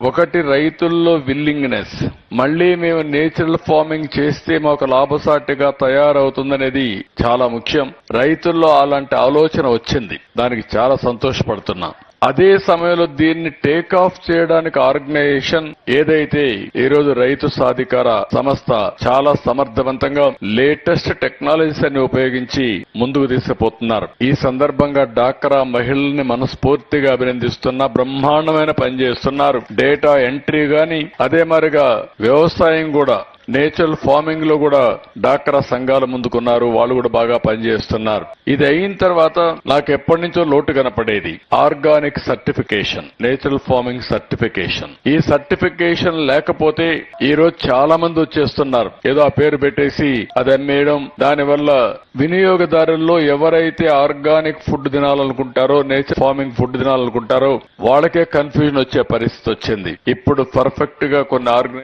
ఒకటి రైతుల్లో విల్లింగ్నెస్, మళ్లీ మేము నేచురల్ ఫార్మింగ్ చేస్తే మాకు లాభసాటిగా తయారవుతుందనేది చాలా ముఖ్యం. రైతుల్లో అలాంటి ఆలోచన వచ్చింది, దానికి చాలా సంతోషపడుతున్నాం. అదే సమయంలో దీన్ని టేక్ ఆఫ్ చేయడానికి ఆర్గనైజేషన్ ఏదైతే ఈ రోజు రైతు సాధికార సంస్థ చాలా సమర్థవంతంగా లేటెస్ట్ టెక్నాలజీస్ అన్ని ఉపయోగించి ముందుకు తీసుకుపోతున్నారు. ఈ సందర్భంగా డాక్రా మహిళల్ని మనస్ఫూర్తిగా అభినందిస్తున్నా. బ్రహ్మాండమైన పని చేస్తున్నారు. డేటా ఎంట్రీ గాని, అదే మరిగా వ్యవసాయం కూడా నేచురల్ ఫార్మింగ్ లో కూడా డాక్రా సంఘాలు ముందుకున్నారు. వాళ్ళు కూడా బాగా పనిచేస్తున్నారు. ఇది అయిన తర్వాత నాకు ఎప్పటి నుంచో లోటు కనపడేది organic certification, natural farming certification. ఈ సర్టిఫికేషన్ లేకపోతే ఈ రోజు చాలా మంది వచ్చేస్తున్నారు, ఏదో ఆ పేరు పెట్టేసి అది అమ్మేయడం. దానివల్ల వినియోగదారుల్లో ఎవరైతే ఆర్గానిక్ ఫుడ్ తినాలనుకుంటారో, నేచురల్ ఫార్మింగ్ ఫుడ్ తినాలనుకుంటారో వాళ్ళకే కన్ఫ్యూజన్ వచ్చే పరిస్థితి వచ్చింది. ఇప్పుడు పర్ఫెక్ట్ గా కొన్ని